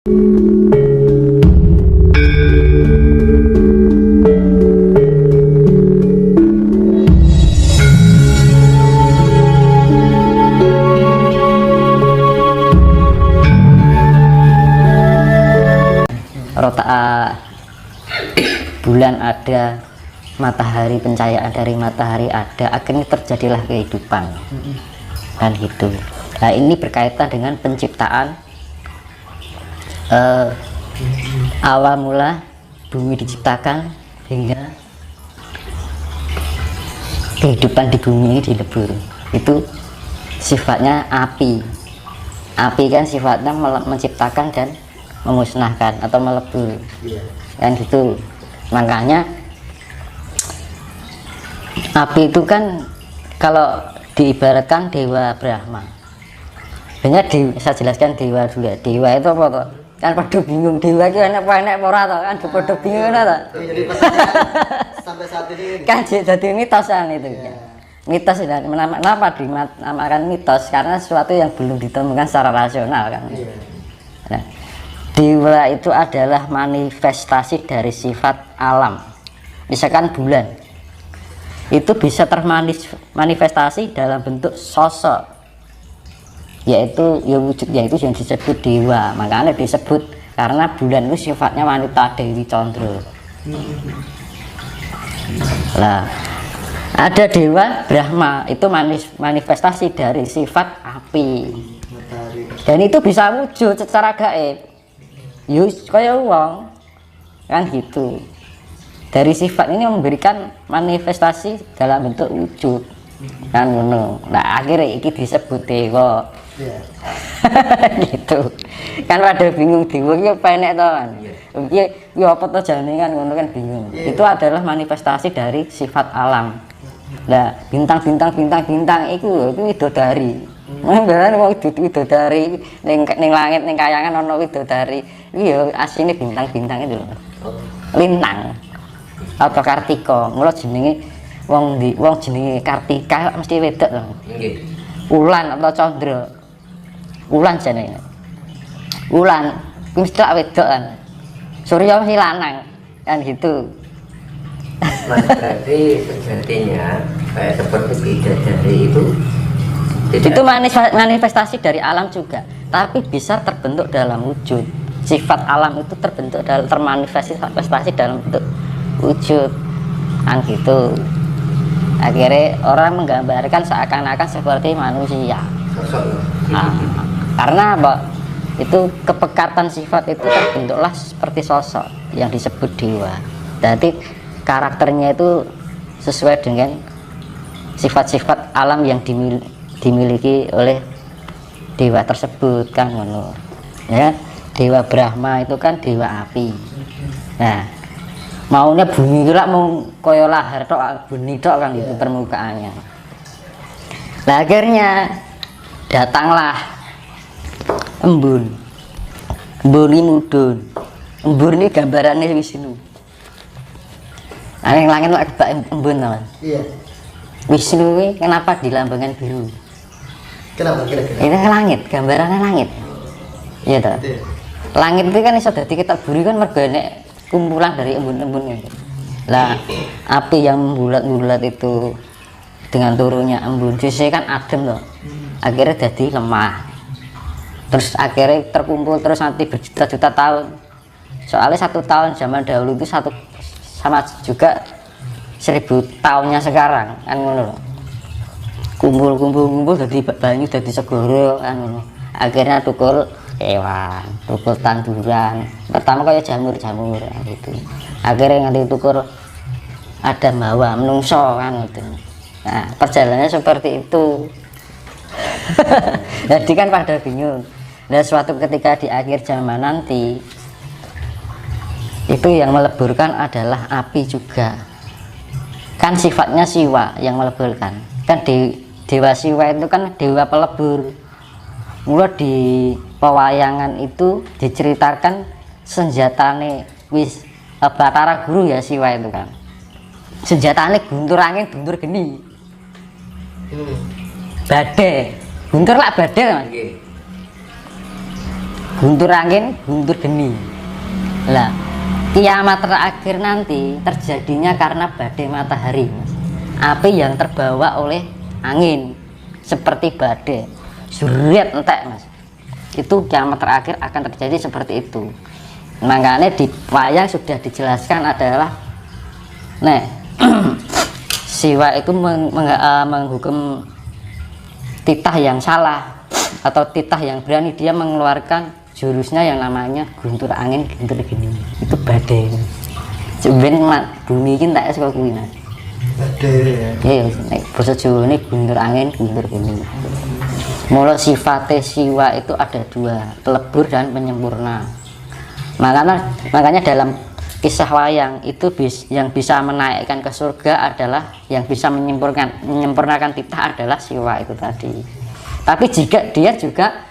Rota'a bulan ada, matahari, pencahayaan dari matahari ada, akhirnya terjadilah kehidupan kan gitu. Nah ini berkaitan dengan penciptaan awal mula bumi diciptakan hingga kehidupan di bumi ini dilebur. Itu sifatnya api. Api kan sifatnya menciptakan dan memusnahkan atau melebur, kan gitu. Makanya api itu kan kalau diibaratkan dewa Brahma. Banyak saya jelaskan dewa dulu ya. Dewa itu apa toh? Kan pada bingung dewa itu enak ora toh? Kan pada bingung kan toh? Jadi sampai saat ini kan jadi mitosan itu ya. Mitos itu kenapa dinamakan mitos? Karena sesuatu yang belum ditemukan secara rasional kan. Nah, dewa itu adalah manifestasi dari sifat alam. Misalkan bulan itu bisa termanifestasi dalam bentuk sosok, yaitu ya wujudnya itu yang disebut dewa. Makanya disebut karena bulan itu sifatnya wanita Dewi Condro. Nah, ada dewa Brahma itu manifestasi dari sifat api, dan itu bisa wujud secara gaib. Yus kaya uang kan gitu. Dari sifat ini memberikan manifestasi dalam bentuk wujud kan ngono. Nah akhirnya ini disebut dewa. Gitu kan. Pada bingung dewa itu penek toh kan. Iki apa toh jane kan ngono kan bingung. Itu adalah manifestasi dari sifat alam. Nah bintang itu widodari. Beneran mau widodari ning langit ning kayangan ana widodari. Iki ya asline bintang-bintang itu lho. Lintang atau Kartika. Mula jenenge wong jenenge Kartika mesti wedok lho. Nggih. Wulan atau Candra. Wulan jenenge. Wulan kuwi mesti wedok kan. Surya mesti lanang kan gitu. Mas, berarti sejatinya kayak seperti bidadari itu manifestasi dari alam juga, tapi bisa terbentuk dalam wujud. Sifat alam itu terbentuk dalam termanifestasi dalam bentuk wujud kan gitu. Akhirnya orang menggambarkan seakan-akan seperti manusia. Nah, karena apa? Itu kepekatan sifat itu terbentuklah seperti sosok yang disebut dewa. Jadi karakternya itu sesuai dengan sifat-sifat alam yang dimiliki oleh dewa tersebut kan ngono. Ya, dewa Brahma itu kan dewa api. Nah, maunya bumi itu lah mau koyo lahar tok, bumi tok kan itu permukaannya. Nah, akhirnya datanglah embun. Embun ini mudun. Embun ini gambarannya Wisnu. Langit lah kebak embun teman. Iya. Wisnu ini kenapa dilambangkan biru? Kenapa kira-kira? Ini langit, gambarannya langit. Iya toh. Langit itu kan iso dadi ketok buri kan mergo nek kumpulan dari embun-embun itu. Lah api yang bulat-bulat itu dengan turunnya embun sisi kan adem loh. Akhirnya jadi lemah. Terus akhirnya terkumpul terus nanti berjuta-juta tahun. Soalnya 1 tahun zaman dahulu itu sama juga 1000 tahunnya sekarang kan ngono. Kumpul jadi banyu jadi segoro kan ngono. Akhirnya tukul hewan, tukul tanduran. Pertama kayak jamur gitu. Akhirnya nanti tukul ada mawa menungso kan gitu. Nah, perjalanannya seperti itu. Jadi kan pada bingung. Dan suatu ketika di akhir zaman nanti itu yang meleburkan adalah api juga. Kan sifatnya Siwa yang meleburkan. Kan dewa Siwa itu kan dewa pelebur. Mula di pewayangan itu diceritakan senjatane Batara Guru ya Siwa itu kan. Senjatane guntur angin, guntur geni. Badai. Guntur lah badai Mas. guntur angin, guntur geni. Lah, kiamat terakhir nanti terjadinya karena badai matahari, Mas. Api yang terbawa oleh angin seperti badai. Suriat entek, Mas. Itu kiamat terakhir akan terjadi seperti itu. Makanya di wayang sudah dijelaskan adalah Siwa itu menghukum titah yang salah atau titah yang berani, dia mengeluarkan jurusnya yang namanya guntur angin guntur geni. Itu badai. Sebenarnya bumi ini tak suka kuwi, Mas. Badai. Iya, nek basa Jawa ini guntur angin guntur geni. Mula sifatnya Siwa itu ada dua, pelebur dan penyempurna. Makanya dalam kisah wayang itu yang bisa menaikkan ke surga adalah, yang bisa menyempurnakan titah adalah Siwa itu tadi. Tapi jika dia juga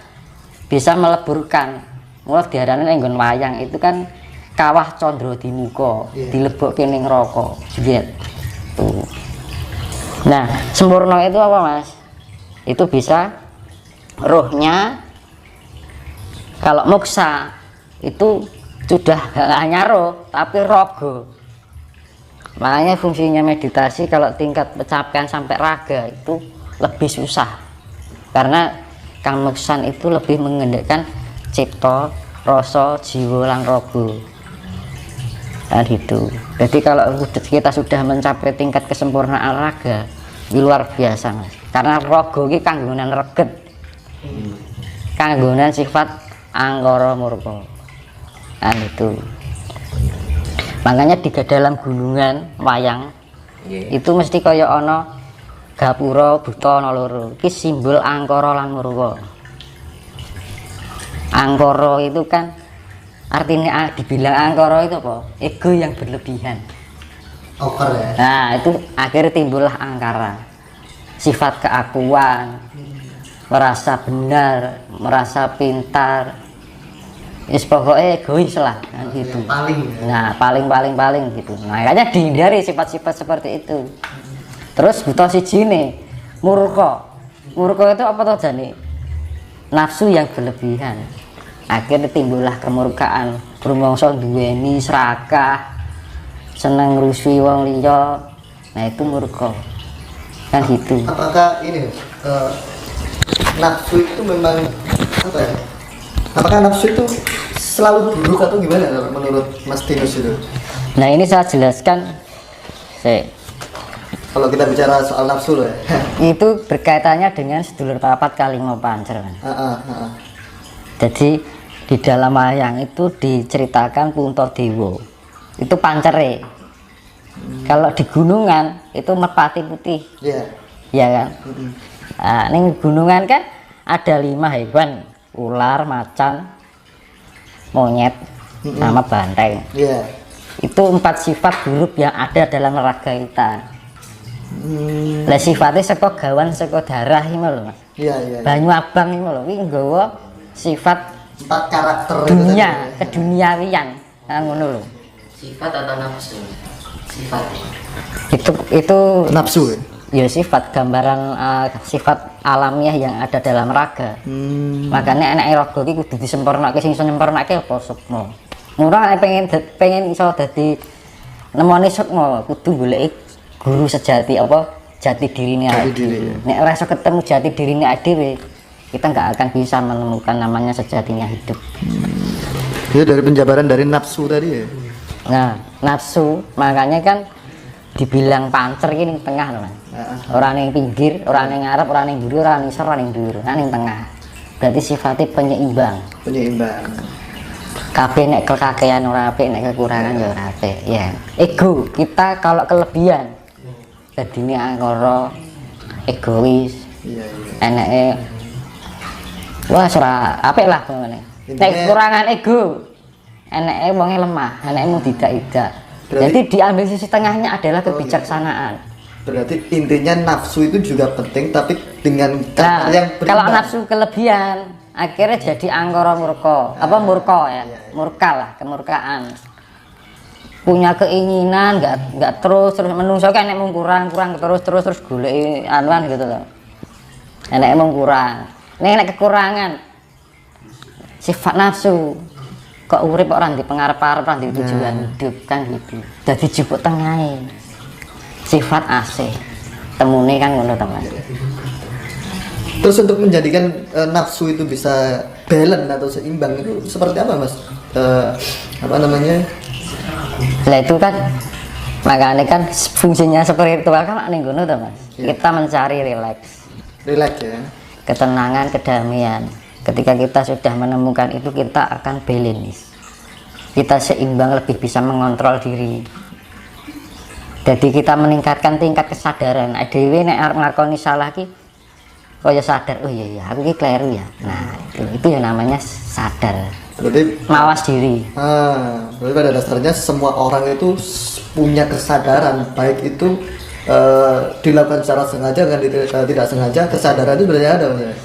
bisa meleburkan, mulai diarani nggon wayang itu kan kawah condro di muka, dilebokke ning neraka. Tuh. Nah, sempurna itu apa, Mas? Itu bisa rohnya, kalau moksa itu sudah hanya roh tapi rogo. Makanya fungsinya meditasi kalau tingkat pencapaian sampai raga itu lebih susah, karena kamuksan itu lebih mengendalikan cipta, rasa, jiwa, lan rogo. Dan itu. Jadi kalau kita sudah mencapai tingkat kesempurnaan raga, ini luar biasa, Mas. Karena rogo ini kanggonan reget, kanggonan sifat angkara murka. Dan itu. Makanya di dalam gunungan wayang itu mesti kaya ana gapura buta ana loro. Iki simbol angkara lan murka. Angkara itu kan artinya dibilang angkara itu apa? Ego yang berlebihan. Over ya. Nah, itu akhirnya timbullah angkara. Sifat keakuan, merasa benar, merasa pintar. Wis pokoknya egois lah kan gitu. Paling. Nah, paling gitu. Makanya dihindari sifat-sifat seperti itu. Terus buta siji nih, murka. Murka itu apa tuh jane? Nafsu yang berlebihan. Akhirnya timbullah kemurkaan. Rumangsa duweni serakah, seneng ngrusui wong liya. Nah, itu murka. Kan gitu. Apakah ini nafsu itu memang apa ya? Apakah nafsu itu selalu buruk atau gimana kalau menurut Mas Tinus itu? Nah, ini saya jelaskan. Kalau kita bicara soal nafsu loh ya. Itu berkaitannya dengan sedulur papat kalima pancer. Jadi di dalam wayang itu diceritakan Puntadewa itu pancere. Kalau di gunungan itu merpati putih. Iya. Ya kan? Nah, ini gunungan kan ada 5 hewan, ular, macan, monyet, sama banteng. Iya. Itu 4 sifat buruk yang ada dalam raga kita. Lah sifatnya saka gawan saka darah iki lho, Mas. Iya, iya. Banyu abang iki lho, kuwi nggawa sifat 4 karakter dunia, keduniawian. Nah, ngono lho. Sifat atau nafsu? Sifat. Itu nafsu ya? Ya sifat, gambaran sifat alamiah yang ada dalam raga. Makanya enak raga iki kudu disempurnake, sing iso nyempurnake apa sukma. Murah pengen iso dadi nemoni sukma kudu goleki guru sejati, apa jati dirine dhewe. Nek ora iso ketemu jati dirine dhewe, kita nggak akan bisa menemukan namanya sejatinya hidup. Itu dari penjabaran dari nafsu tadi ya. Nah, nafsu makanya kan dibilang pancer ini tengah loh, Mas. Orang yang pinggir, orang yang ngarep, orang yang buri, orang yang isor, orang yang dhuwur, nah yang tengah. Berarti sifatnya penyeimbang. Penyeimbang. Kabeh nek kekakean ora apik, nek kekurangan ya ora apik, ya. Ego, kita kalau kelebihan dadine angkara, egois. Iya, iya. Eneke wah ora apik lah ngene. Nek kekurangan ego, eneke wonge lemah, eneke mung tidak. Jadi diambil sisi tengahnya adalah kebijaksanaan. Berarti intinya nafsu itu juga penting, tapi dengan Nah, yang kalau berimbang. nafsu kelebihan akhirnya jadi angkara murka. Apa murka ya? Murka lah, kemurkaan. Punya keinginan nggak terus menungso kan nek mung kurang terus goleki anuan gitu loh. Nek mung kurang. Nek kekurangan sifat nafsu kok urip orang di pengarep-arep orang di tujuan hidup kan gitu. Jadi jupuk tengahe sifat asih temune kan ngono teman. Terus untuk menjadikan nafsu itu bisa balance atau seimbang itu seperti apa mas? Apa namanya? Lah itu kan makanya kan fungsinya spiritual kan ning ngono to Mas. Kita mencari Relax ya. ketenangan, kedamaian. Ketika kita sudah menemukan itu kita akan balance. Kita seimbang, lebih bisa mengontrol diri. Jadi kita meningkatkan tingkat kesadaran. Dhewe nek arep nglakoni salah ki kaya sadar, oh iya aku ki kleru ya. Nah, itu yang namanya sadar. Berarti Mawas diri. berarti pada dasarnya semua orang itu punya kesadaran, baik itu dilakukan secara sengaja dan tidak sengaja, kesadaran itu berarti ada Mas.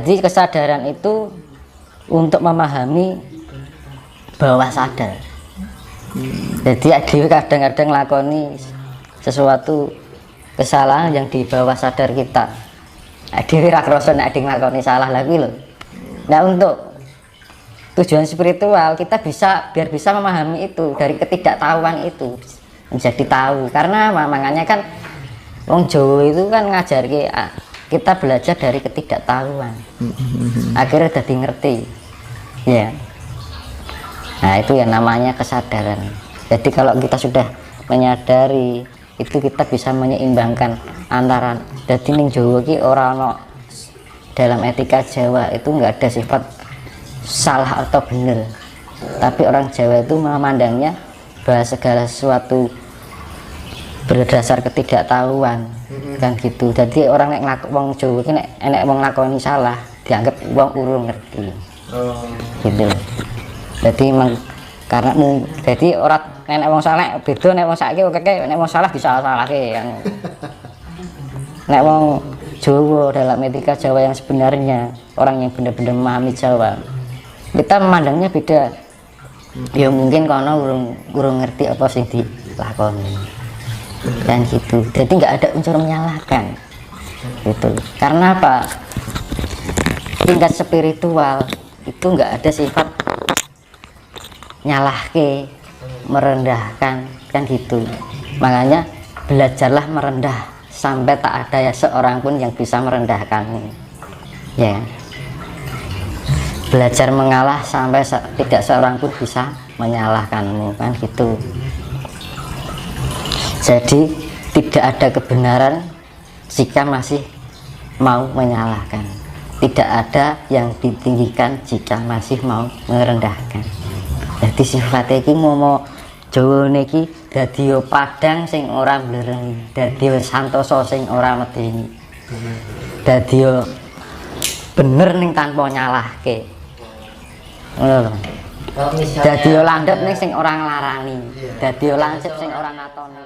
Jadi kesadaran itu untuk memahami bawah sadar. Jadi adewe kadang-kadang lakoni sesuatu kesalahan yang di bawah sadar kita. Adewe ra krasa nek ade nglakoni salah lagi lho. Nah untuk tujuan spiritual kita biar bisa memahami itu dari ketidaktahuan itu menjadi tahu. Karena makanya kan wong Jawa itu kan ngajarke kita belajar dari ketidaktahuan. Akhirnya jadi ngerti. Ya. Nah, itu yang namanya kesadaran. Jadi kalau kita sudah menyadari itu kita bisa menyeimbangkan antara jadi ning Jawa ki ora ono dalam etika Jawa itu enggak ada sifat salah atau benar, tapi orang Jawa itu memandangnya bahwa segala sesuatu berdasar ketidaktahuan kan gitu. Jadi orang nek wong Jawa ki nek enek wong lakoni salah dianggap wong urung ngerti gitu. Jadi karena jadi orang nek wong salah beda nek wong saiki oke nek wong salah disalah-salahke kan. Nek wong Jawa dalam etika Jawa yang sebenarnya orang yang benar-benar memahami Jawa kita memandangnya beda. Ya mungkin karena urung ngerti apa sing dilakoni dan gitu. Jadi nggak ada unsur menyalahkan gitu. Karena apa? Tingkat spiritual itu nggak ada sifat nyalahke, merendahkan kan gitu. Makanya belajarlah merendah sampai tak ada ya seorang pun yang bisa merendahkanmu. Ya. Belajar mengalah sampai tidak seorang pun bisa menyalahkanmu kan gitu. Jadi tidak ada kebenaran jika masih mau menyalahkan. Tidak ada yang ditinggikan jika masih mau merendahkan. Jadi sifatnya iki momo Jawa niki dadi padang sing ora mblerengi, dadi santosa sing ora medeni. Dadi bener ning tanpa nyalahke. Ngono lho. Dadi landhep ning sing ora nglarani. Dadi lancip sing ora natoni.